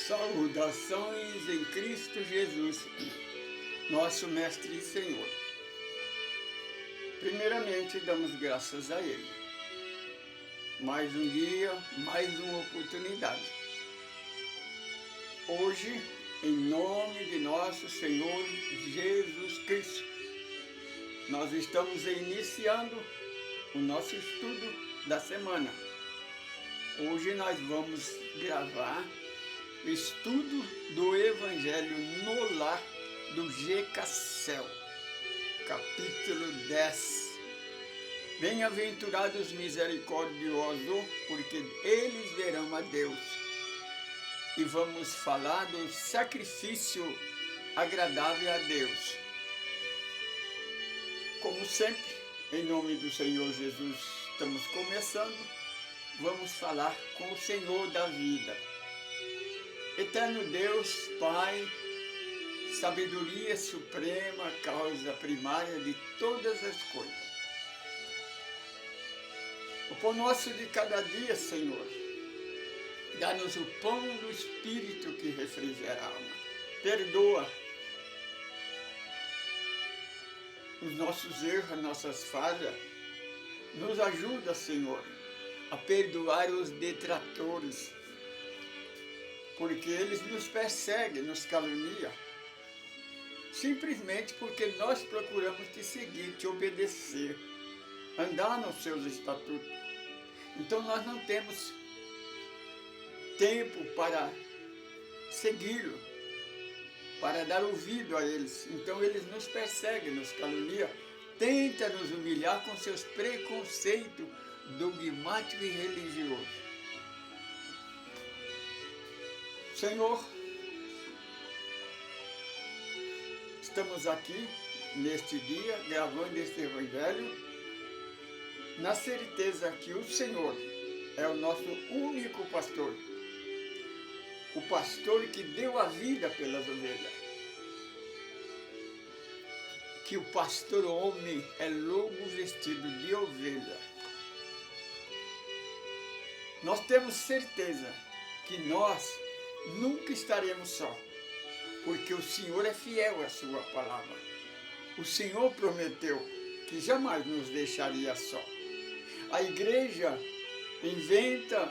Saudações em Cristo Jesus, nosso Mestre e Senhor. Primeiramente, damos graças a Ele. Mais um dia, mais uma oportunidade. Hoje, em nome de nosso Senhor Jesus Cristo, nós estamos iniciando o nosso estudo da semana. Hoje nós vamos gravar o estudo do Evangelho no Lar do G.K.Cel, capítulo 10. Bem-aventurados misericordiosos, porque eles verão a Deus. E vamos falar do sacrifício agradável a Deus. Como sempre, em nome do Senhor Jesus, estamos começando. Vamos falar com o Senhor da vida. Eterno Deus, Pai, sabedoria suprema, causa primária de todas as coisas. O pão nosso de cada dia, Senhor, dá-nos o pão do Espírito que refrigera a alma. Perdoa os nossos erros, nossas falhas. Nos ajuda, Senhor, a perdoar os detratores, porque eles nos perseguem, nos caluniam, simplesmente porque nós procuramos te seguir, te obedecer, andar nos seus estatutos. Então nós não temos tempo para segui-lo, para dar ouvido a eles. Então eles nos perseguem, nos caluniam, tentam nos humilhar com seus preconceitos dogmáticos e religiosos. Senhor, estamos aqui neste dia gravando este Evangelho na certeza que o Senhor é o nosso único pastor, o pastor que deu a vida pelas ovelhas, que o pastor homem é lobo vestido de ovelha. Nós temos certeza que nós nunca estaremos só, porque o Senhor é fiel à sua palavra. O Senhor prometeu que jamais nos deixaria só. A igreja inventa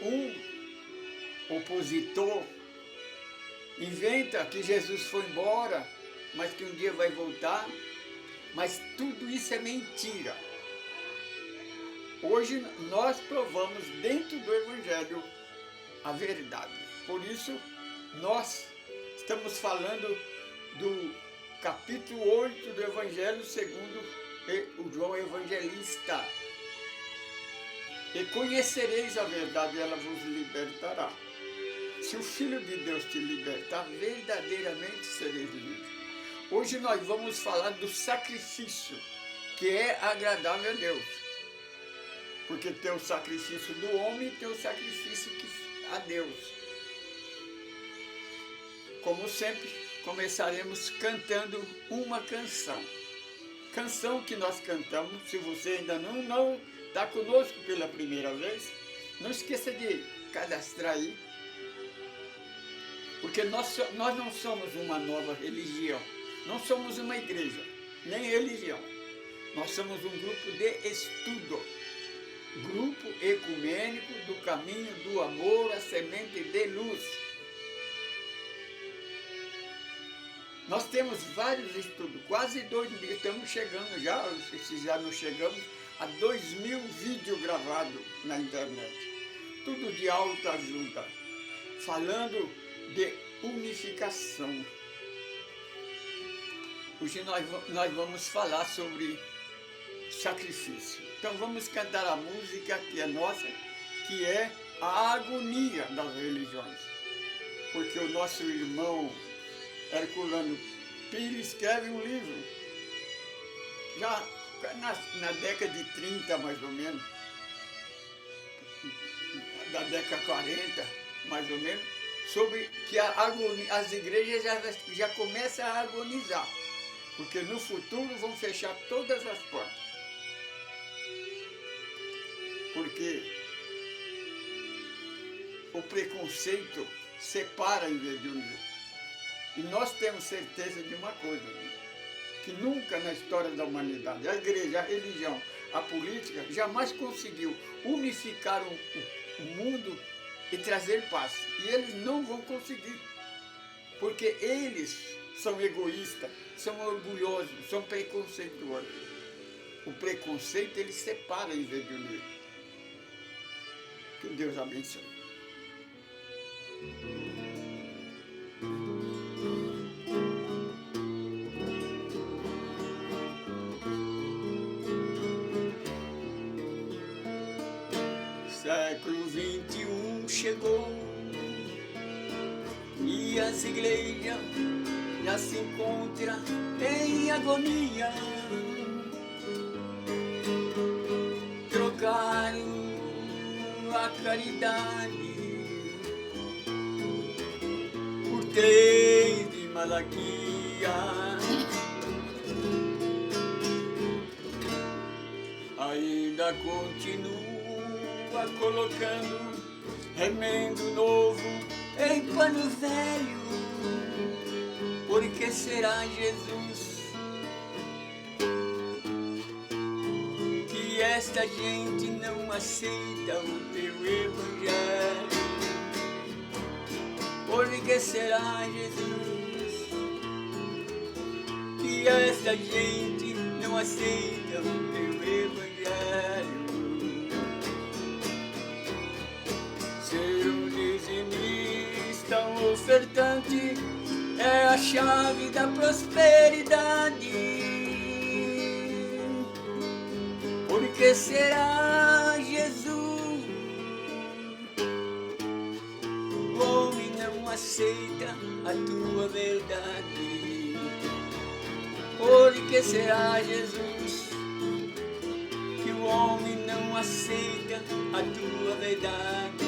um opositor, inventa que Jesus foi embora, mas que um dia vai voltar, mas tudo isso é mentira. Hoje nós provamos dentro do Evangelho a verdade. Por isso, nós estamos falando do capítulo 8 do Evangelho segundo o João Evangelista. E conhecereis a verdade, ela vos libertará. Se o Filho de Deus te libertar, verdadeiramente sereis livres. Hoje nós vamos falar do sacrifício, que é agradável a Deus. Porque tem o sacrifício do homem e tem o sacrifício a Deus. Como sempre, começaremos cantando uma canção. Canção que nós cantamos, se você ainda não está conosco pela primeira vez, não esqueça de cadastrar aí, porque nós não somos uma nova religião, não somos uma igreja, nem religião. Nós somos um grupo de estudo, grupo ecumênico do caminho do amor, a semente de luz. Nós temos vários estudos, quase 2.000, estamos chegando já, se já não chegamos, a 2.000 vídeos gravados na internet. Tudo de autoajuda, falando de unificação. Hoje nós vamos falar sobre sacrifício. Então vamos cantar a música que é nossa, que é a agonia das religiões. Porque o nosso irmão Herculano Pires escreve um livro, já na década de 30 mais ou menos, da década 40 mais ou menos, sobre que as igrejas já começam a agonizar, porque no futuro vão fechar todas as portas. Porque o preconceito separa em vez de unir. E nós temos certeza de uma coisa, que nunca na história da humanidade, a igreja, a religião, a política, jamais conseguiu unificar o mundo e trazer paz. E eles não vão conseguir, porque eles são egoístas, são orgulhosos, são preconceituosos. O preconceito, ele separa em vez de unir. Que Deus abençoe. Século XXI chegou e as igrejas já se encontram em agonia. Trocaram a caridade por 3 de Malaquias. Ainda continua colocando remendo novo em pano velho. Por que será, Jesus, que esta gente não aceita o teu evangelho? Por que será, Jesus, que esta gente não aceita o teu evangelho? Ser um dizimista, um ofertante, é a chave da prosperidade. Por que será, Jesus, o homem não aceita a tua verdade? Por que será, Jesus, que o homem não aceita a tua verdade?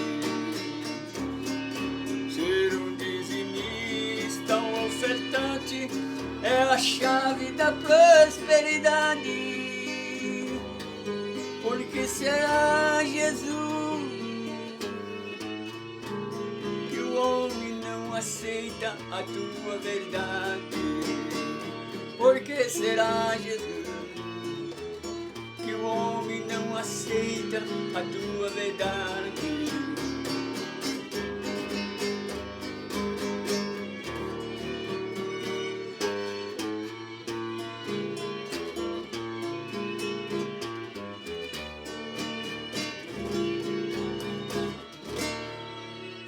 Ser um dizimista, um ofertante, é a chave da prosperidade. Por que será, Jesus, que o homem não aceita a tua verdade? Por que será, Jesus, que o homem não aceita a tua verdade?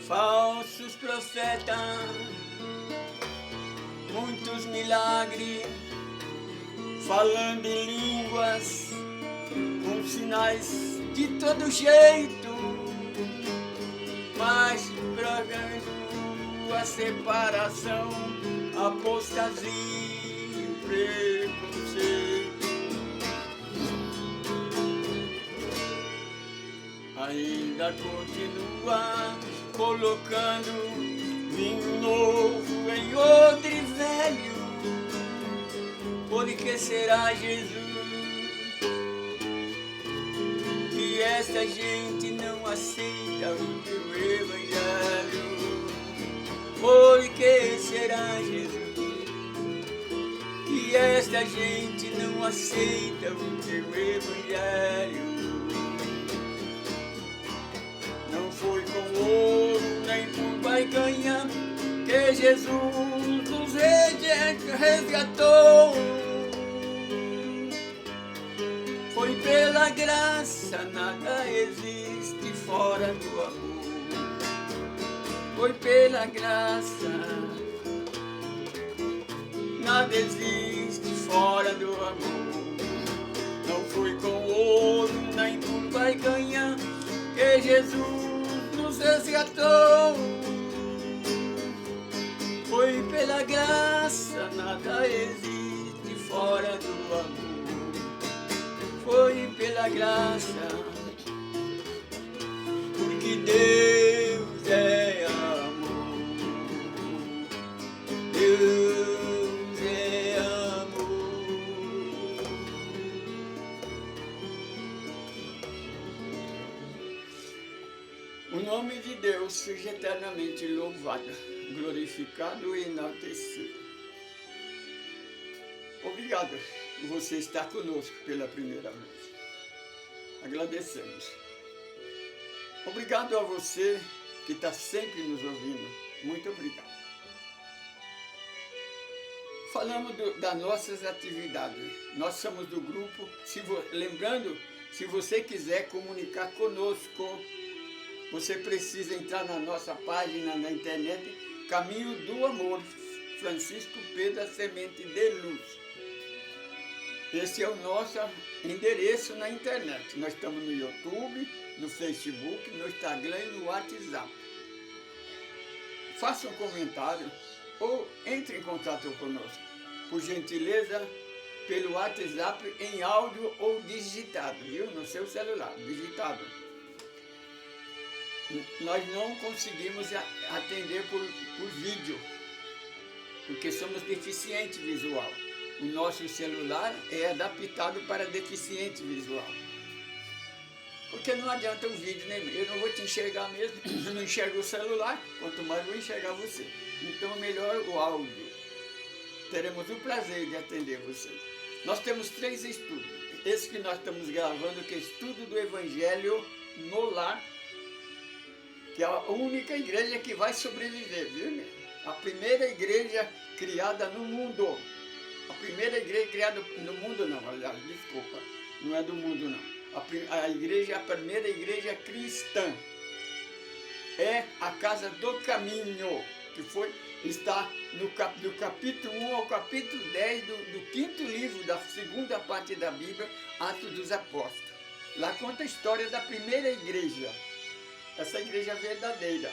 Falsos profetas, muitos milagres, falando em línguas, com sinais de todo jeito, mas pregando a separação, apostasia e preconceito. Ainda continua colocando vinho novo em odre velho. Por que será, Jesus, que esta gente não aceita o teu evangelho? Por que será, Jesus, que esta gente não aceita o teu evangelho? Não foi com ouro nem por barganha que Jesus nos resgatou. Foi pela graça, nada existe fora do amor. Foi pela graça, nada existe fora do amor. Não foi com ouro nem por barganha que Jesus nos resgatou. Foi pela graça, nada existe fora do amor. Foi pela graça, porque Deus é amor. Deus é amor. O nome de Deus seja eternamente louvado, glorificado e enaltecido. Obrigado por você estar conosco pela primeira vez. Agradecemos. Obrigado a você que está sempre nos ouvindo. Muito obrigado. Falamos das nossas atividades. Nós somos do grupo, lembrando, se você quiser comunicar conosco, você precisa entrar na nossa página na internet, Caminho do Amor, Francisco Pedro Semente de Luz. Esse é o nosso endereço na internet. Nós estamos no YouTube, no Facebook, no Instagram e no WhatsApp. Faça um comentário ou entre em contato conosco, por gentileza, pelo WhatsApp em áudio ou digitado, viu? No seu celular, digitado. Nós não conseguimos atender por vídeo, porque somos deficiente visual. O nosso celular é adaptado para deficiente visual. Porque não adianta o vídeo, né? Eu não vou te enxergar mesmo, eu não enxergo o celular, quanto mais vou enxergar você. Então, melhor o áudio. Teremos o prazer de atender vocês. Nós temos 3 estudos. Esse que nós estamos gravando, que é estudo do Evangelho no lar, que é a única igreja que vai sobreviver, viu? A primeira igreja criada no mundo. A primeira igreja criada no mundo não, aliás, desculpa, não é do mundo não. A primeira igreja cristã é a Casa do Caminho, que está do capítulo 1 ao capítulo 10 do 5º livro da segunda parte da Bíblia, Atos dos Apóstolos. Lá conta a história da primeira igreja, essa igreja verdadeira.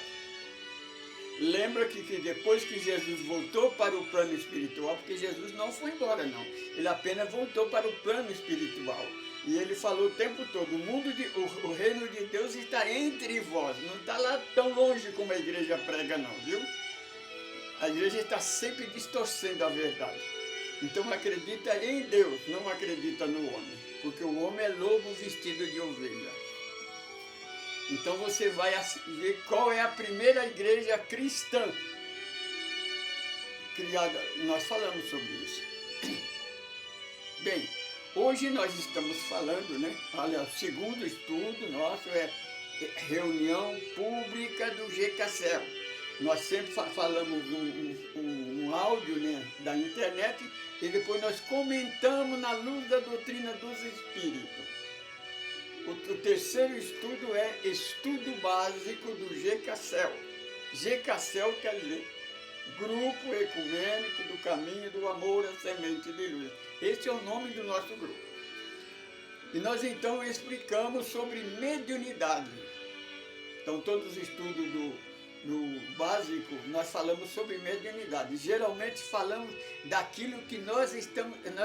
Lembra que depois que Jesus voltou para o plano espiritual, porque Jesus não foi embora não, ele apenas voltou para o plano espiritual. E ele falou o tempo todo, o reino de Deus está entre vós, não está lá tão longe como a igreja prega não, viu? A igreja está sempre distorcendo a verdade. Então acredita em Deus, não acredita no homem, porque o homem é lobo vestido de ovelha. Então você vai ver qual é a primeira igreja cristã criada. Nós falamos sobre isso. Bem, hoje nós estamos falando, né? Olha, o segundo estudo nosso é reunião pública do GKCEL. Nós sempre falamos um áudio, né, da internet e depois nós comentamos na luz da doutrina dos Espíritos. O terceiro estudo é estudo básico do GKCEL. GKCEL quer dizer Grupo Ecumênico do Caminho do Amor, a Semente de Luz. Esse é o nome do nosso grupo. E nós então explicamos sobre mediunidade. Então todos os estudos do básico, nós falamos sobre mediunidade. Geralmente falamos daquilo que nós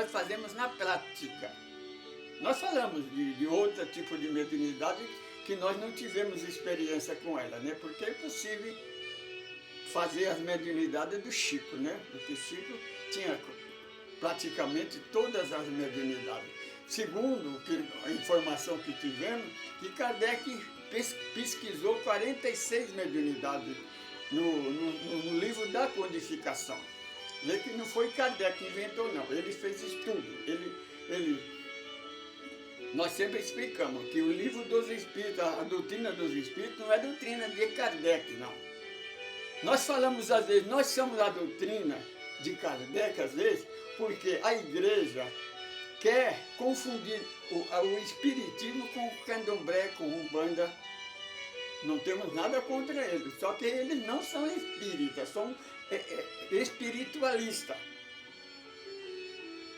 fazemos na prática. Nós falamos de outro tipo de mediunidade que nós não tivemos experiência com ela, né? Porque é impossível fazer as mediunidades do Chico, né? Porque Chico tinha praticamente todas as mediunidades. Segundo a informação que tivemos, que Kardec pesquisou 46 mediunidades no livro da codificação. Vê que não foi Kardec que inventou, não. Ele fez estudo. Nós sempre explicamos que o livro dos Espíritos, a doutrina dos Espíritos, não é doutrina de Kardec, não. Nós falamos, às vezes, nós somos a doutrina de Kardec, às vezes, porque a igreja quer confundir o espiritismo com o candomblé, com o umbanda. Não temos nada contra eles, só que eles não são espíritas, são espiritualistas.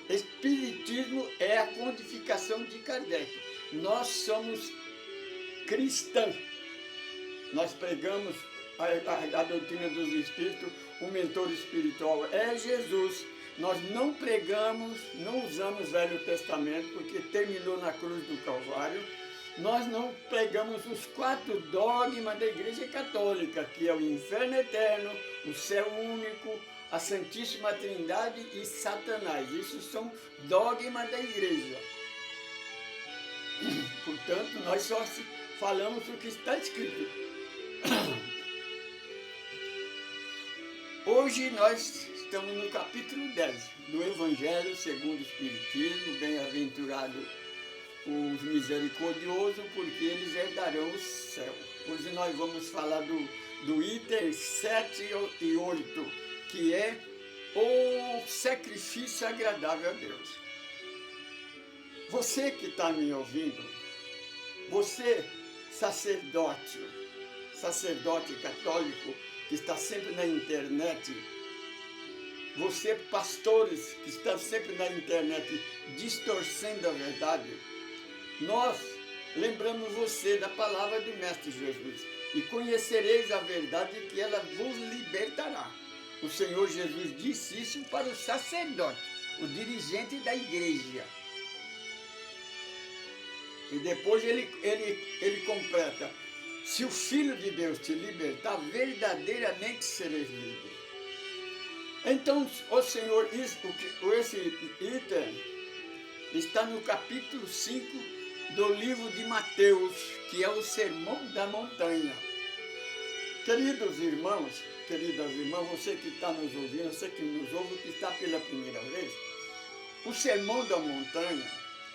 Espiritismo é a codificação de Kardec. Nós somos cristãos. Nós pregamos a doutrina dos Espíritos, o mentor espiritual é Jesus. Nós não pregamos, não usamos Velho Testamento, porque terminou na cruz do Calvário. Nós não pregamos os 4 dogmas da Igreja Católica, que é o inferno eterno, o céu único, a Santíssima Trindade e Satanás. Isso são dogmas da Igreja. Portanto, nós só falamos o que está escrito. Hoje nós estamos no capítulo 10 do Evangelho segundo o Espiritismo. Bem-aventurado os misericordiosos, porque eles herdarão o céu. Hoje nós vamos falar do item 7 e 8, que é o sacrifício agradável a Deus. Você que está me ouvindo, você sacerdote católico, que está sempre na internet, você pastores que estão sempre na internet distorcendo a verdade, nós lembramos você da palavra do Mestre Jesus: e conhecereis a verdade, que ela vos libertará. O Senhor Jesus disse isso para o sacerdote, o dirigente da igreja. E depois ele completa: se o Filho de Deus te libertar, verdadeiramente sereis livres. Então, o Senhor, esse item está no capítulo 5 do livro de Mateus, que é o Sermão da Montanha. Queridos irmãos, queridas irmãs, você que está nos ouvindo, você que nos ouve, que está pela primeira vez, o Sermão da Montanha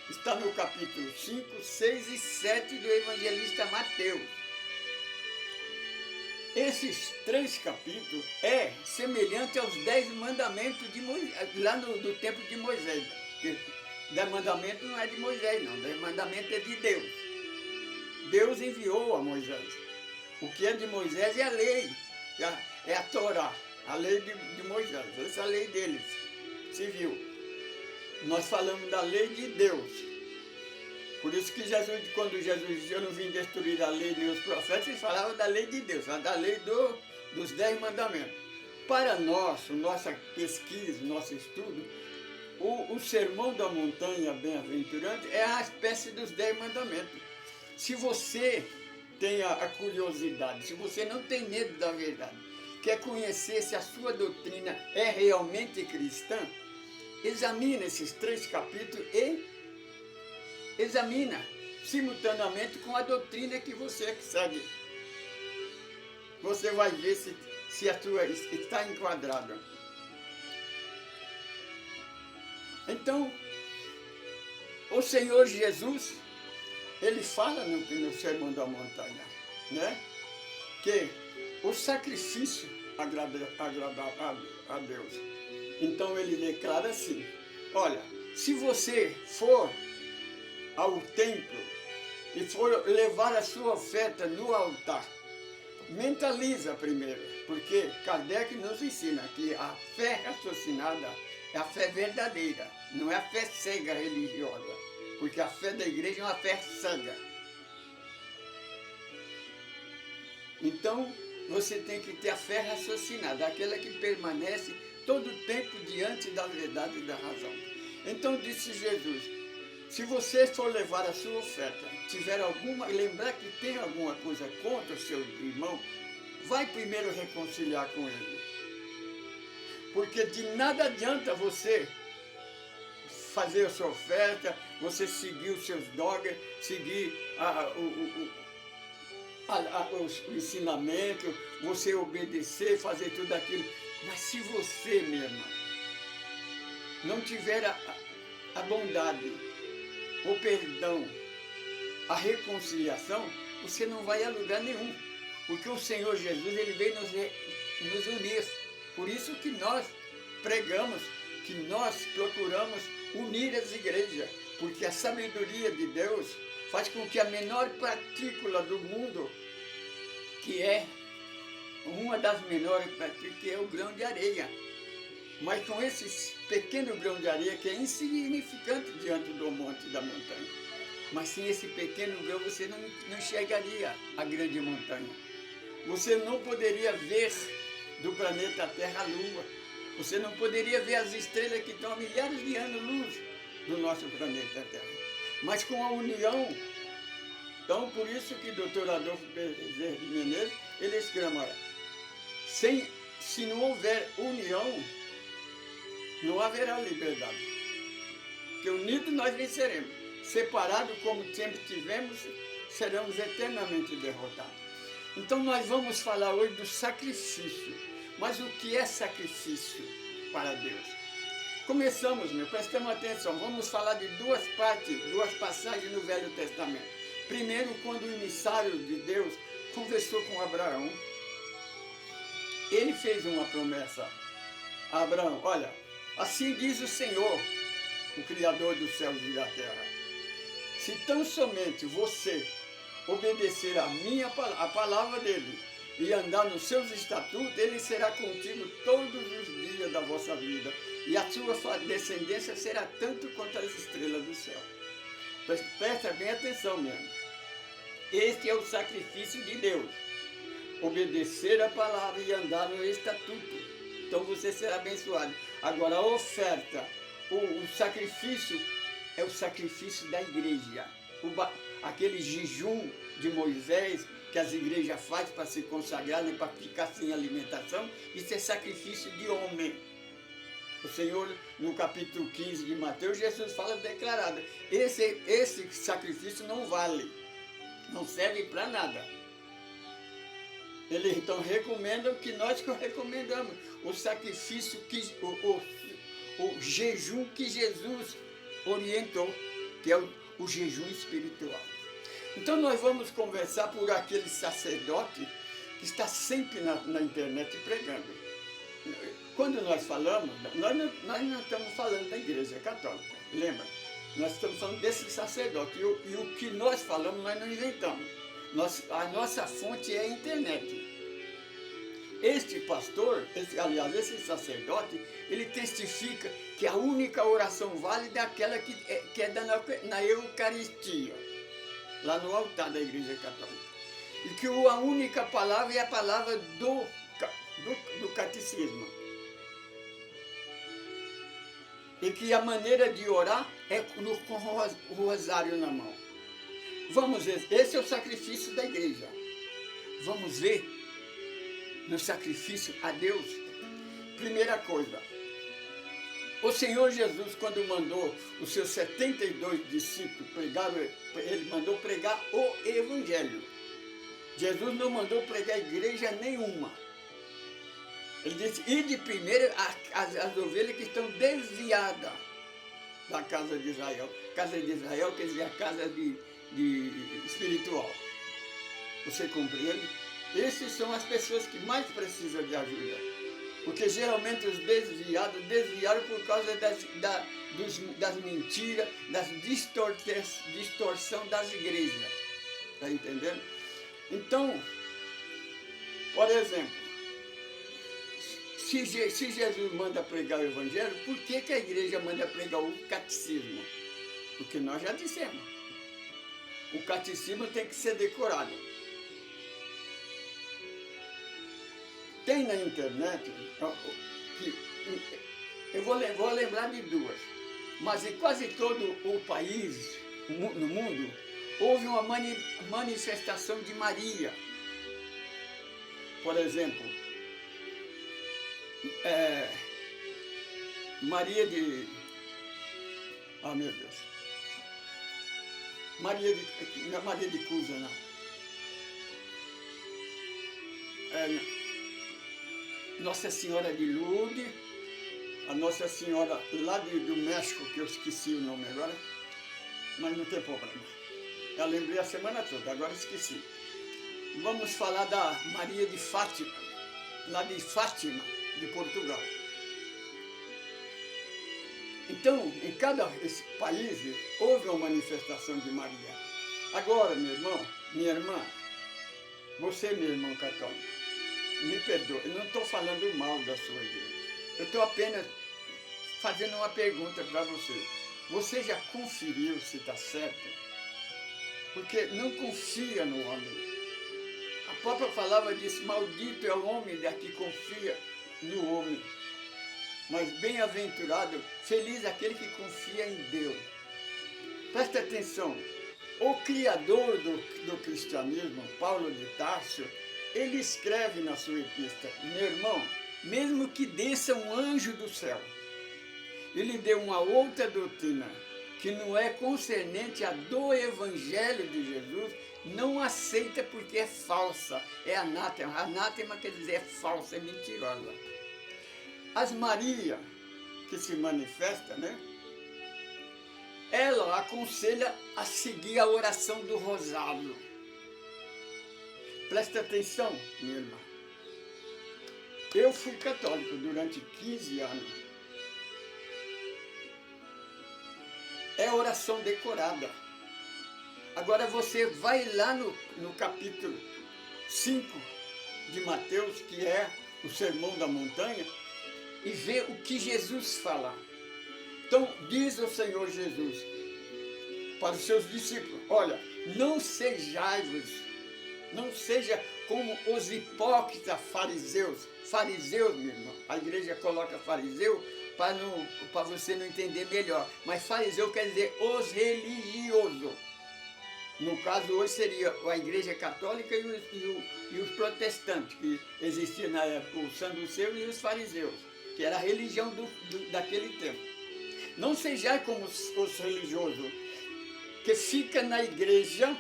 está no capítulo 5, 6 e 7 do evangelista Mateus. Esses 3 capítulos é semelhante aos 10 mandamentos de Moisés, lá do tempo de Moisés. Porque 10 mandamentos não é de Moisés, não. 10 mandamentos é de Deus. Deus enviou a Moisés. O que é de Moisés é a lei, é a Torá, a lei de Moisés. Essa é a lei deles, civil. Nós falamos da lei de Deus. Por isso que Jesus, quando Jesus disse: eu não vim destruir a lei nem os profetas, ele falava da lei de Deus, da lei dos 10 mandamentos. Para nós, nossa pesquisa, nosso estudo, o Sermão da Montanha Bem-aventurante é a espécie dos 10 mandamentos. Se você tem a curiosidade, se você não tem medo da verdade, quer conhecer se a sua doutrina é realmente cristã, examine esses 3 capítulos e examina simultaneamente com a doutrina que você segue. Você vai ver se a sua está enquadrada. Então, o Senhor Jesus, ele fala no Sermão da Montanha, né, que o sacrifício agrada a Deus. Então ele declara assim: olha, se você for ao templo e for levar a sua oferta no altar, mentaliza primeiro, porque Kardec nos ensina que a fé raciocinada é a fé verdadeira, não é a fé cega religiosa, porque a fé da igreja é uma fé cega. Então, você tem que ter a fé raciocinada, aquela que permanece todo o tempo diante da verdade e da razão. Então disse Jesus: se você for levar a sua oferta, tiver lembrar que tem alguma coisa contra o seu irmão, vai primeiro reconciliar com ele. Porque de nada adianta você fazer a sua oferta, você seguir os seus dogmas, seguir o ensinamento, você obedecer, fazer tudo aquilo. Mas se você, minha irmã, não tiver a bondade, o perdão, a reconciliação, você não vai a lugar nenhum. Porque o Senhor Jesus, ele veio nos unir. Por isso que nós pregamos, que nós procuramos unir as igrejas. Porque a sabedoria de Deus faz com que a menor partícula do mundo, que é uma das menores partículas, que é o grão de areia, mas com esse pequeno grão de areia, que é insignificante diante do monte da montanha, mas sem esse pequeno grão você não enxergaria a grande montanha. Você não poderia ver do planeta Terra a Lua. Você não poderia ver as estrelas que estão a milhares de anos-luz do nosso planeta Terra. Mas com a união, então por isso que o Dr. Adolfo Bezerra de Menezes, ele exclama: se não houver união, não haverá liberdade. Porque unidos nós venceremos. Separados como sempre tivemos, seremos eternamente derrotados. Então nós vamos falar hoje do sacrifício. Mas o que é sacrifício para Deus? Começamos, prestemos atenção, vamos falar de duas partes, duas passagens no Velho Testamento. Primeiro, quando o emissário de Deus conversou com Abraão, ele fez uma promessa a Abraão: olha, assim diz o Senhor, o Criador dos céus e da terra, se tão somente você obedecer a palavra dele e andar nos seus estatutos, ele será contigo todos os dias da vossa vida, e a sua descendência será tanto quanto as estrelas do céu. Presta bem atenção mesmo. Este é o sacrifício de Deus: obedecer a palavra e andar no estatuto. Então você será abençoado. Agora a oferta, o sacrifício é o sacrifício da igreja. Aquele jejum de Moisés que as igrejas fazem para se consagrar, para ficar sem alimentação, isso é sacrifício de homem. O Senhor, no capítulo 15 de Mateus, Jesus fala declarado: esse sacrifício não vale, não serve para nada. Ele então recomenda o que nós recomendamos, o sacrifício, o jejum que Jesus orientou, que é o jejum espiritual. Então nós vamos conversar por aquele sacerdote que está sempre na internet pregando. Quando nós falamos, nós não estamos falando da Igreja Católica, lembra? Nós estamos falando desse sacerdote, e o que nós falamos nós não inventamos. A nossa fonte é a internet. Este pastor, esse sacerdote, ele testifica que a única oração válida é aquela que é na Eucaristia, lá no altar da Igreja Católica. E que a única palavra é a palavra do catecismo. E que a maneira de orar é com o rosário na mão. Vamos ver, esse é o sacrifício da igreja. Vamos ver no sacrifício a Deus. Primeira coisa, o Senhor Jesus, quando mandou os seus 72 discípulos pregar, ele mandou pregar o Evangelho. Jesus não mandou pregar igreja nenhuma. Ele disse: ide primeiro as ovelhas que estão desviadas da casa de Israel. Casa de Israel quer dizer a casa de espiritual. Você compreende? Essas são as pessoas que mais precisam de ajuda. Porque geralmente os desviados desviaram por causa das mentiras, das distorção das igrejas. Está entendendo? Então, por exemplo, se Jesus manda pregar o Evangelho, por que a igreja manda pregar o catecismo? Porque nós já dissemos. O catecismo tem que ser decorado. Tem na internet, eu vou lembrar de duas, mas em quase todo o país, no mundo, houve uma manifestação de Maria. Por exemplo, Maria de... Ah, meu Deus. Não é Maria de Cusa, não. Nossa Senhora de Lourdes, a Nossa Senhora lá do México, que eu esqueci o nome agora, mas não tem problema. Eu lembrei a semana toda, agora esqueci. Vamos falar da Maria de Fátima, lá de Fátima, de Portugal. Então, em cada país houve uma manifestação de Maria. Agora, meu irmão, minha irmã, você, meu irmão católico, me perdoe, eu não estou falando mal da sua igreja. Eu estou apenas fazendo uma pergunta para você. Você já conferiu se está certo? Porque não confia no homem. A própria palavra diz: maldito é o homem que confia no homem. Mas bem-aventurado, feliz aquele que confia em Deus. Presta atenção, o criador do cristianismo, Paulo de Tarso, ele escreve na sua epístola: meu irmão, mesmo que desça um anjo do céu, ele deu uma outra doutrina que não é concernente a do Evangelho de Jesus, não aceita porque é falsa, é anátema. Anátema quer dizer é falsa, é mentirosa. As Maria, que se manifesta, né? Ela aconselha a seguir a oração do rosário. Presta atenção, minha irmã. Eu fui católico durante 15 anos. É oração decorada. Agora você vai lá no capítulo 5 de Mateus, que é o Sermão da Montanha, e vê o que Jesus fala. Então, diz o Senhor Jesus para os seus discípulos, olha, não sejais-vos, não seja como os hipócritas fariseus. Fariseus, meu irmão, a igreja coloca fariseu para você não entender melhor. Mas fariseu quer dizer os religiosos. No caso, hoje seria a igreja católica e os protestantes, que existiam na época, os saduceus e os fariseus, que era a religião daquele tempo. Não sejais como os religiosos, que fica na igreja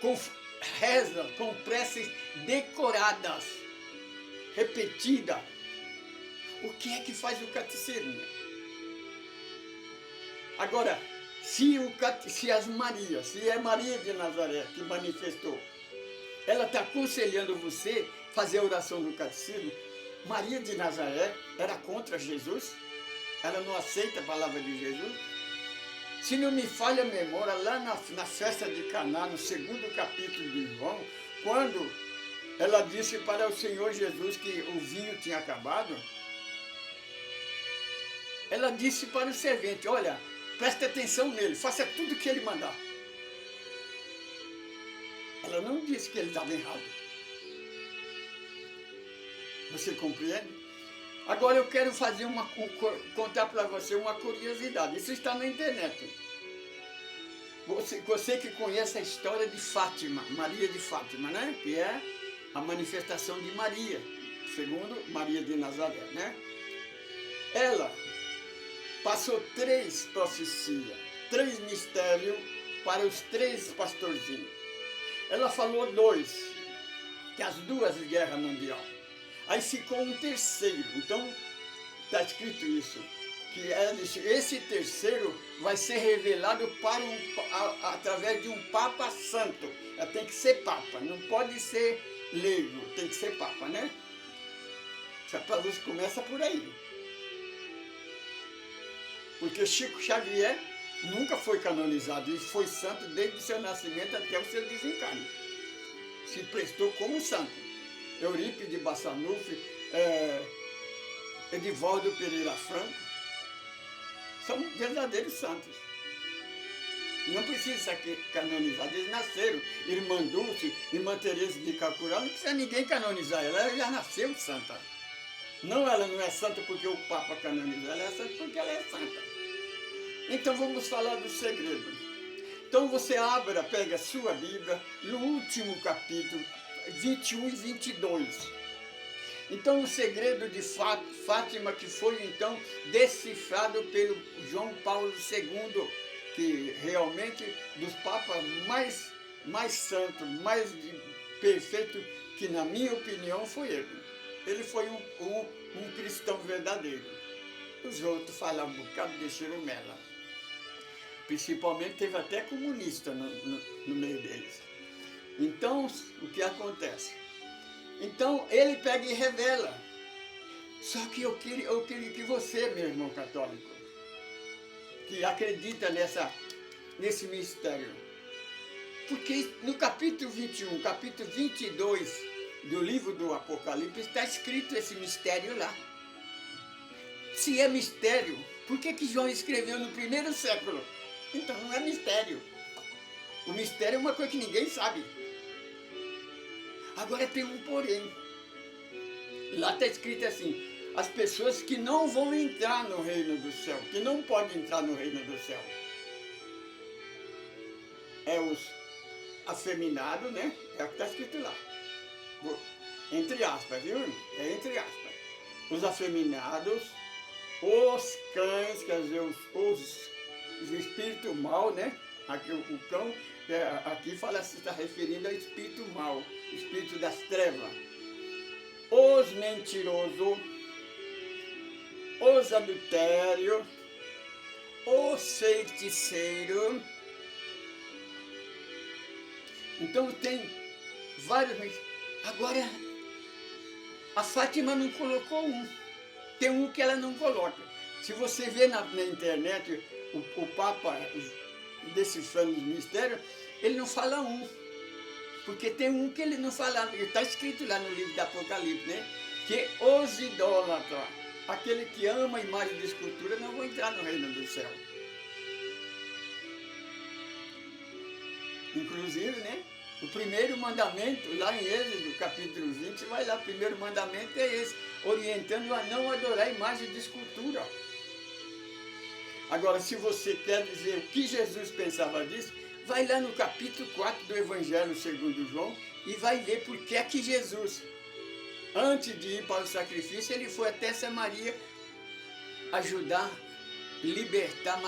com reza, com preces decoradas, repetidas. O que é que faz o catecismo? Agora, se as Marias, se é Maria de Nazaré que manifestou, ela está aconselhando você a fazer a oração do catecismo. Maria de Nazaré era contra Jesus? Ela não aceita a palavra de Jesus? Se não me falha a memória, lá na festa de Caná, no 2º capítulo de João, quando ela disse para o Senhor Jesus que o vinho tinha acabado, ela disse para o servente, olha, preste atenção nele, faça tudo o que ele mandar. Ela não disse que ele estava errado. Você compreende? Agora eu quero fazer contar para você uma curiosidade. Isso está na internet. Você que conhece a história de Fátima, Maria de Fátima, né? Que é a manifestação de Maria, segundo Maria de Nazaré, né? Ela passou 3 profecias, 3 mistérios para os 3 pastorzinhos. Ela falou 2, que as 2 guerras mundiais. Aí ficou um 3º, então está escrito isso, que esse 3º vai ser revelado através de um Papa Santo. Ela tem que ser Papa, não pode ser leigo, tem que ser Papa, né? A luz começa por aí. Porque Chico Xavier nunca foi canonizado, ele foi santo desde o seu nascimento até o seu desencarne. Se prestou como santo. Eurípides Bassanufo, Edivaldo Pereira Franco, são verdadeiros santos. Não precisa ser canonizado, eles nasceram. Irmã Dulce, Irmã Teresa de Calcutá, não precisa ninguém canonizar ela já nasceu santa. Não, ela não é santa porque o Papa canonizou, ela é santa porque ela é santa. Então vamos falar do segredo. Então você pega a sua Bíblia, no último capítulo, 21 e 22. Então o segredo de Fátima, que foi então decifrado pelo João Paulo II, que realmente dos papas mais santo, mais perfeito, que na minha opinião foi ele. Ele foi um cristão verdadeiro. Os outros falavam um bocado de churumela. Principalmente teve até comunista no meio deles. Então, o que acontece? Então, ele pega e revela. Só que eu queria que você, meu irmão católico, que acredita nesse mistério, porque no capítulo 21, capítulo 22 do livro do Apocalipse, está escrito esse mistério lá. Se é mistério, por que João escreveu no 1º século? Então não é mistério. O mistério é uma coisa que ninguém sabe. Agora tem um porém. Lá está escrito assim, as pessoas que não vão entrar no reino do céu, que não podem entrar no reino do céu. É os afeminados, né? É o que está escrito lá. Entre aspas, viu? É entre aspas. Os afeminados, os cães, quer dizer, o espírito mal, né? Aqui o cão, aqui fala, se está referindo ao espírito mal, espírito das trevas. Os mentirosos, os adultérios, os feiticeiros. Então tem vários. Agora, a Fátima não colocou um. Tem um que ela não coloca. Se você vê na internet o Papa decifrando os mistérios, ele não fala um. Porque tem um que ele não fala, está escrito lá no livro do Apocalipse, né? Que os idólatras, aquele que ama a imagem de escultura, não vão entrar no reino do céu. Inclusive, né? O primeiro mandamento, lá em Êxodo, capítulo 20, vai lá, o primeiro mandamento é esse, orientando a não adorar a imagem de escultura. Agora, se você quer dizer o que Jesus pensava disso, vai lá no capítulo 4 do Evangelho segundo João e vai ver por que é que Jesus, antes de ir para o sacrifício, ele foi até Samaria ajudar, libertar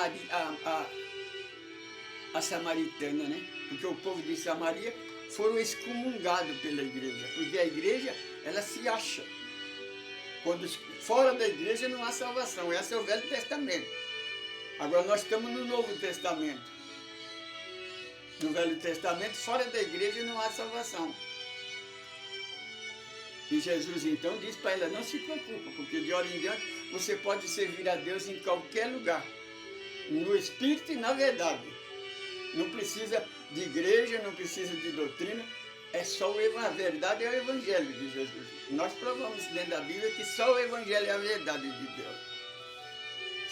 a samaritana, né? Porque o povo de Samaria foram excomungados pela igreja, porque a igreja, ela se acha. Quando fora da igreja não há salvação, esse é o Velho Testamento. Agora nós estamos no Novo Testamento. No Velho Testamento, fora da igreja não há salvação. E Jesus então diz para ela, não se preocupe, porque de hora em diante você pode servir a Deus em qualquer lugar, no Espírito e na verdade. Não precisa de igreja, não precisa de doutrina, é só a verdade é o Evangelho de Jesus. Nós provamos dentro da Bíblia que só o Evangelho é a verdade de Deus.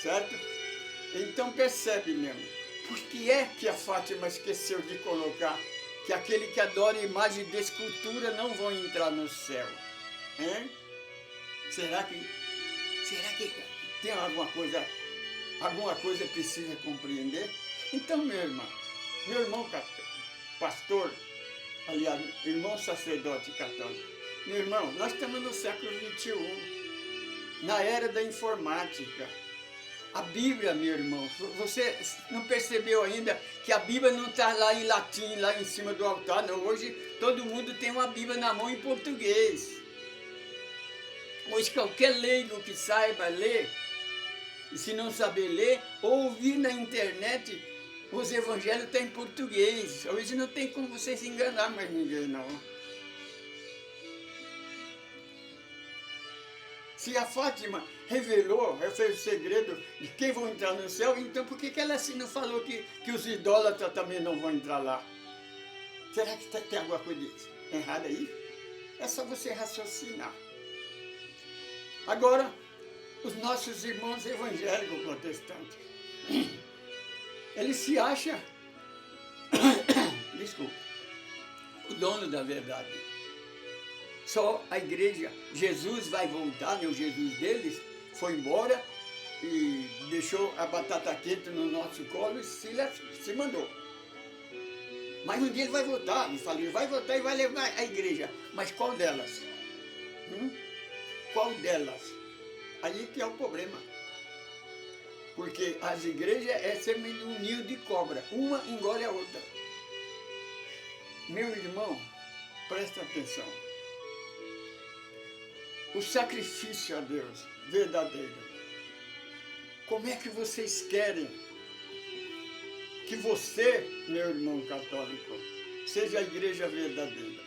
Certo? Então percebe mesmo, por que é que a Fátima esqueceu de colocar que aquele que adora imagem de escultura não vão entrar no céu? Hein? Será que tem alguma coisa precisa compreender? Então, meu irmão pastor, aliás, irmão sacerdote católico, meu irmão, nós estamos no século XXI, na era da informática. A Bíblia, meu irmão, você não percebeu ainda que a Bíblia não está lá em latim, lá em cima do altar, não. Hoje todo mundo tem uma Bíblia na mão em português. Hoje qualquer leigo que saiba ler, e se não saber ler, ouvir na internet, os evangelhos estão em português. Hoje não tem como você se enganar mais ninguém, não. Se a Fátima revelou, fez o segredo de quem vão entrar no céu, então por que ela assim não falou que os idólatras também não vão entrar lá? Será que tem alguma coisa errada aí? É só você raciocinar. Agora, os nossos irmãos evangélicos protestantes, eles se acham, desculpa, o dono da verdade. Só a igreja, Jesus vai voltar, né? O Jesus deles foi embora e deixou a batata quente no nosso colo e se mandou. Mas um dia ele vai voltar, e falei, vai voltar e vai levar a igreja. Mas qual delas? Qual delas? Aí que é o problema. Porque as igrejas é semelhante um ninho de cobra, uma engole a outra. Meu irmão, presta atenção. O sacrifício a Deus verdadeiro. Como é que vocês querem que você, meu irmão católico, seja a igreja verdadeira?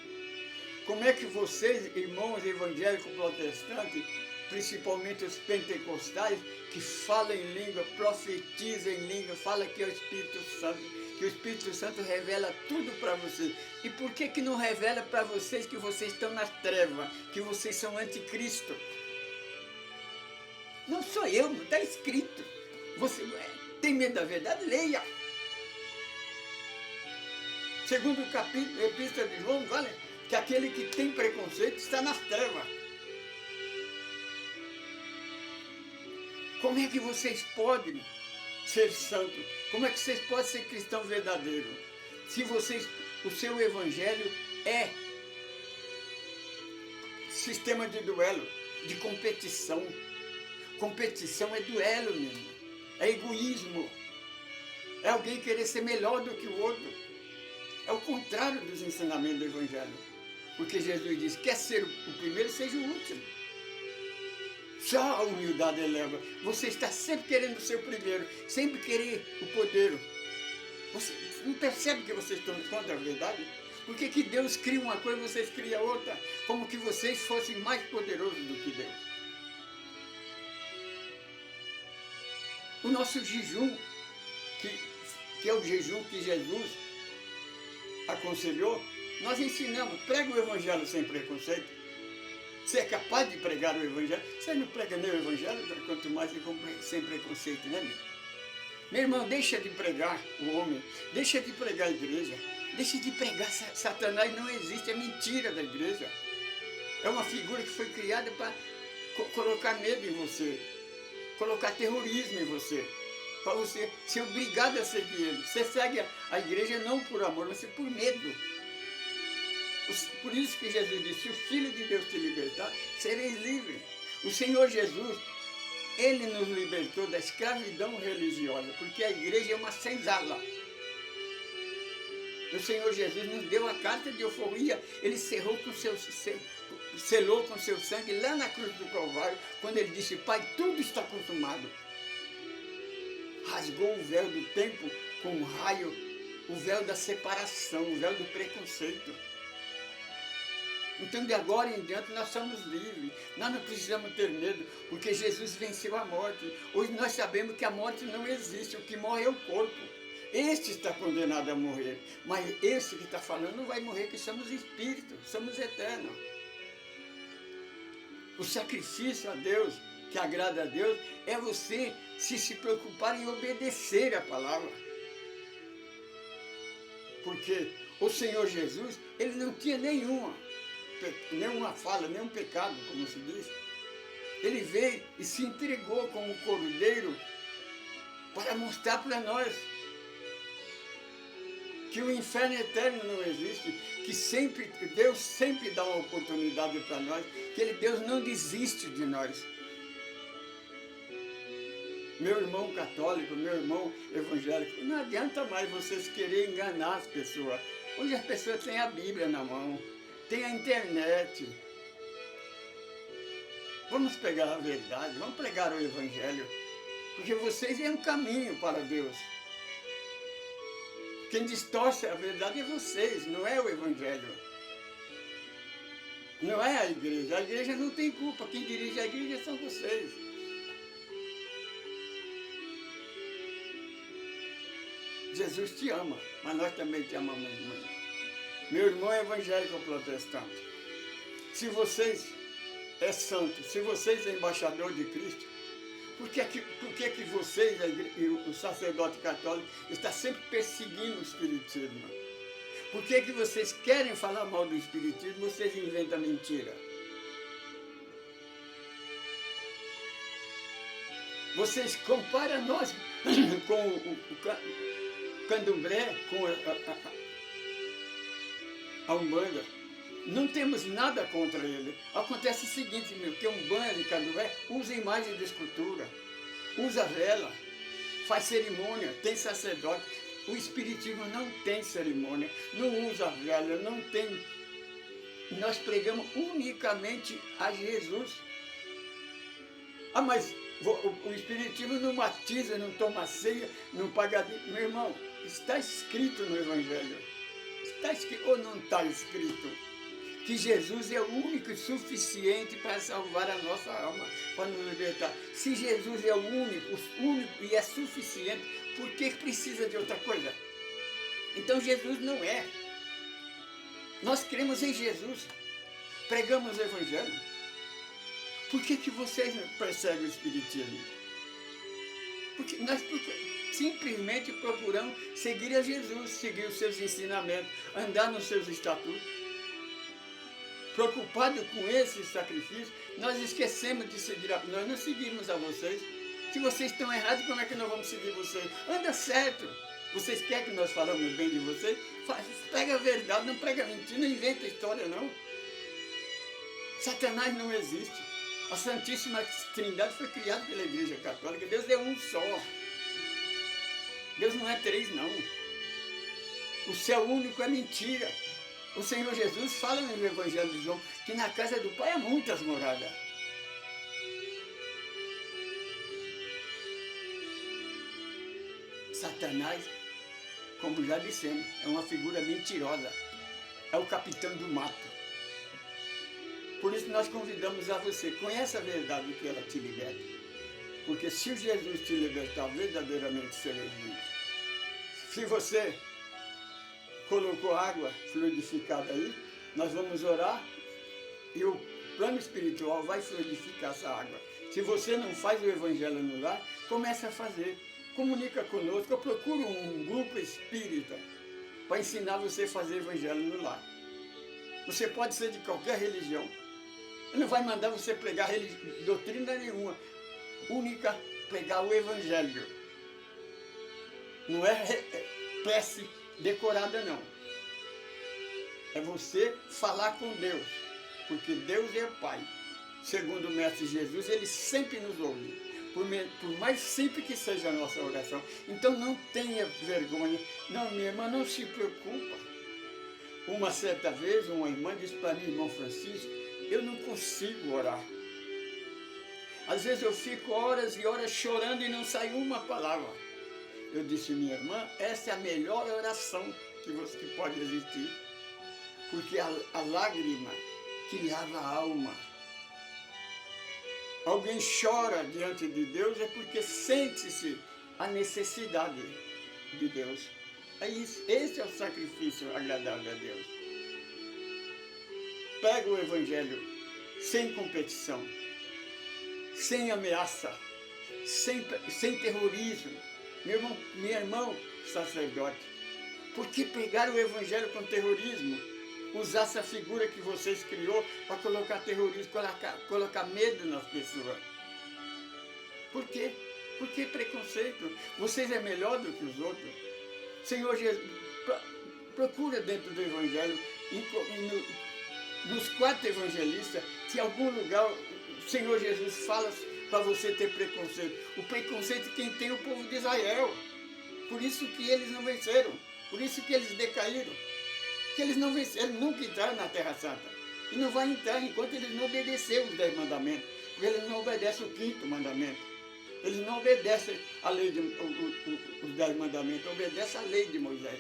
Como é que vocês, irmãos evangélicos protestantes, principalmente os pentecostais, que falam em língua, profetizam em língua, falam que é o Espírito Santo, que o Espírito Santo revela tudo para vocês. E por que não revela para vocês que vocês estão nas trevas, que vocês são anticristo? Não sou eu, não está escrito. Você tem medo da verdade? Leia. Segundo o capítulo, Epístola de João, vale que aquele que tem preconceito está nas trevas. Como é que vocês podem ser santos? Como é que vocês podem ser cristão verdadeiro? Se o seu evangelho é sistema de duelo, de competição. Competição é duelo mesmo, é egoísmo. É alguém querer ser melhor do que o outro. É o contrário dos ensinamentos do Evangelho. Porque Jesus disse, quer ser o primeiro, seja o último. Só a humildade eleva. Você está sempre querendo ser o primeiro, sempre querer o poder. Você não percebe que vocês estão contra a verdade? Por que Deus cria uma coisa e vocês criam outra? Como que vocês fossem mais poderosos do que Deus. O nosso jejum, que é o jejum que Jesus aconselhou, nós ensinamos, prega o Evangelho sem preconceito. Você é capaz de pregar o Evangelho? Você não prega nem o Evangelho, quanto mais sem preconceito, né, meu? Meu irmão, deixa de pregar o homem, deixa de pregar a igreja, deixa de pregar Satanás, não existe, é mentira da igreja. É uma figura que foi criada para colocar medo em você, colocar terrorismo em você, para você ser obrigado a seguir ele. Você segue a igreja não por amor, mas por medo. Por isso que Jesus disse, se o Filho de Deus te libertar, sereis livres. O Senhor Jesus, Ele nos libertou da escravidão religiosa, porque a igreja é uma senzala. O Senhor Jesus nos deu a carta de alforria, Ele selou com seu sangue lá na cruz do Calvário, quando Ele disse, Pai, tudo está consumado. Rasgou o véu do tempo com um raio, o véu da separação, o véu do preconceito. Então, de agora em diante, nós somos livres. Nós não precisamos ter medo, porque Jesus venceu a morte. Hoje nós sabemos que a morte não existe. O que morre é o corpo. Este está condenado a morrer. Mas esse que está falando não vai morrer, que somos espíritos, somos eternos. O sacrifício a Deus, que agrada a Deus, é você se preocupar em obedecer a palavra. Porque o Senhor Jesus, Ele não tinha nenhuma fala, nenhum pecado, como se diz. Ele veio e se entregou como cordeiro para mostrar para nós que o inferno eterno não existe, que Deus sempre dá uma oportunidade para nós, que Deus não desiste de nós. Meu irmão católico, meu irmão evangélico, não adianta mais vocês quererem enganar as pessoas. Hoje as pessoas têm a Bíblia na mão, tem a internet. Vamos pegar a verdade, vamos pregar o Evangelho, porque vocês é um caminho para Deus. Quem distorce a verdade é vocês, não é o Evangelho. Não é a igreja não tem culpa, quem dirige a igreja são vocês. Jesus te ama, mas nós também te amamos muito. Meu irmão é evangélico protestante. Se vocês é santo, se vocês é embaixador de Cristo, por que vocês, o sacerdote católico, está sempre perseguindo o espiritismo? Por que vocês querem falar mal do espiritismo, vocês inventam mentira? Vocês comparam nós com o candomblé, com a Umbanda. Não temos nada contra ele. Acontece o seguinte, que Umbanda e candomblé usa imagem de escultura, usa vela, faz cerimônia, tem sacerdote. O espiritismo não tem cerimônia, não usa vela, não tem. Nós pregamos unicamente a Jesus. Ah, mas o espiritismo não batiza, não toma ceia, não paga... Meu irmão, está escrito no Evangelho. Está escrito ou não está escrito? Que Jesus é o único e suficiente para salvar a nossa alma, para nos libertar. Se Jesus é o único e é suficiente, por que precisa de outra coisa? Então Jesus não é. Nós cremos em Jesus, pregamos o Evangelho. Por que vocês não perseguem o Espiritismo? Porque nós simplesmente procuramos seguir a Jesus, seguir os seus ensinamentos, andar nos seus estatutos. Preocupado com esse sacrifício, nós esquecemos de seguir nós não seguimos a vocês. Se vocês estão errados, como é que nós vamos seguir vocês? Anda certo. Vocês querem que nós falamos bem de vocês? Prega a verdade, não prega mentira, não inventa história, não. Satanás não existe. A Santíssima Trindade foi criada pela Igreja Católica. Deus é um só. Deus não é três, não. O céu único é mentira. O Senhor Jesus fala no Evangelho de João que na casa do Pai há muitas moradas. Satanás, como já dissemos, é uma figura mentirosa. É o capitão do mato. Por isso nós convidamos a você, conheça a verdade que ela te liberta. Porque se Jesus te libertar, verdadeiramente serei livre. Se você colocou água fluidificada aí, nós vamos orar e o plano espiritual vai fluidificar essa água. Se você não faz o evangelho no lar, comece a fazer. Comunica conosco, eu procuro um grupo espírita para ensinar você a fazer evangelho no lar. Você pode ser de qualquer religião. Ele não vai mandar você pregar doutrina nenhuma. Única, pregar o evangelho. Não é prece decorada, não. É você falar com Deus. Porque Deus é Pai. Segundo o Mestre Jesus, Ele sempre nos ouve. Por mais simples que seja a nossa oração. Então não tenha vergonha. Não, minha irmã, não se preocupa. Uma certa vez, uma irmã disse para mim, irmão Francisco, eu não consigo orar. Às vezes eu fico horas e horas chorando e não sai uma palavra. Eu disse, minha irmã, essa é a melhor oração que pode existir. Porque a lágrima que lava a alma. Alguém chora diante de Deus é porque sente-se a necessidade de Deus. É isso, esse é o sacrifício agradável a Deus. Pega o evangelho sem competição, sem ameaça, sem terrorismo. Meu irmão sacerdote, por que pegar o evangelho com terrorismo? Usar essa figura que vocês criou para colocar terrorismo, colocar medo nas pessoas. Por quê? Por que preconceito? Vocês é melhor do que os outros. Senhor Jesus, procura dentro do evangelho, nos 4 evangelistas, que em algum lugar o Senhor Jesus fala para você ter preconceito. O preconceito quem tem é o povo de Israel. Por isso que eles não venceram. Por isso que eles decaíram. Que eles não venceram, nunca entraram na Terra Santa. E não vai entrar enquanto eles não obedecerem os 10 mandamentos. Porque eles não obedecem o 5º mandamento. Eles não obedecem a lei os 10 mandamentos, obedecem a lei de Moisés.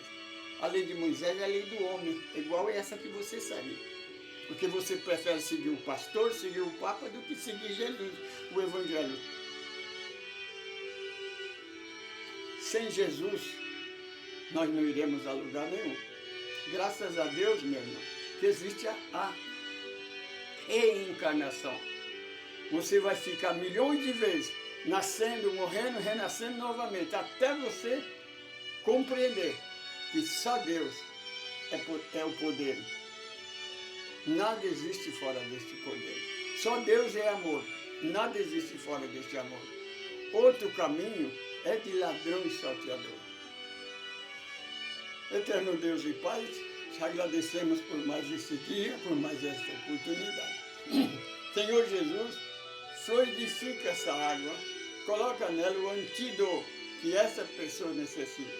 A lei de Moisés é a lei do homem, igual essa que você segue. Porque você prefere seguir o pastor, seguir o Papa, do que seguir Jesus, o Evangelho. Sem Jesus, nós não iremos a lugar nenhum. Graças a Deus, meu irmão, que existe a reencarnação. Você vai ficar milhões de vezes nascendo, morrendo, renascendo novamente, até você compreender que só Deus é o poder. Nada existe fora deste poder. Só Deus é amor. Nada existe fora deste amor. Outro caminho é de ladrão e salteador. Eterno Deus e Pai, te agradecemos por mais esse dia, por mais esta oportunidade. Senhor Jesus, fluidifica essa água, coloca nela o antídoto que essa pessoa necessita.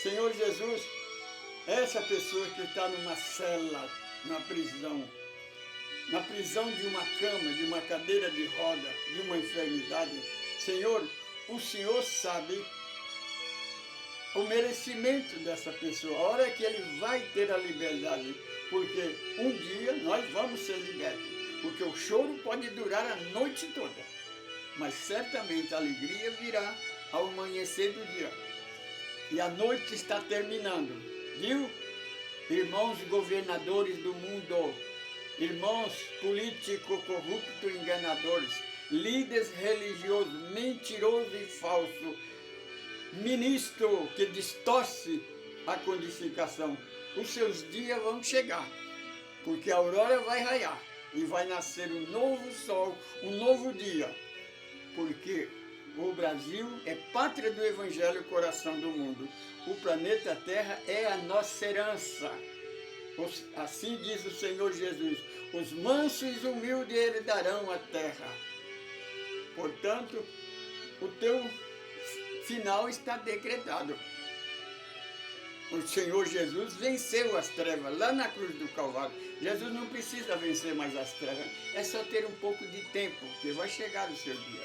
Senhor Jesus, essa pessoa que está numa cela, na prisão de uma cama, de uma cadeira de roda, de uma enfermidade, Senhor, o Senhor sabe o merecimento dessa pessoa, a hora que ele vai ter a liberdade, porque um dia nós vamos ser libertos, porque o choro pode durar a noite toda, mas certamente a alegria virá ao amanhecer do dia, e a noite está terminando, viu? Irmãos governadores do mundo, irmãos políticos corruptos e enganadores, líderes religiosos mentirosos e falsos, ministro que distorce a codificação, os seus dias vão chegar, porque a aurora vai raiar e vai nascer um novo sol, um novo dia, porque o Brasil é pátria do Evangelho, coração do mundo. O planeta Terra é a nossa herança. Assim diz o Senhor Jesus, os mansos e humildes herdarão a terra. Portanto, o teu final está decretado. O Senhor Jesus venceu as trevas lá na cruz do Calvário. Jesus não precisa vencer mais as trevas, é só ter um pouco de tempo, que vai chegar o seu dia.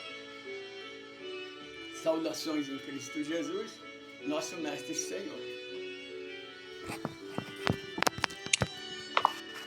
Saudações em Cristo Jesus, nosso Mestre e Senhor.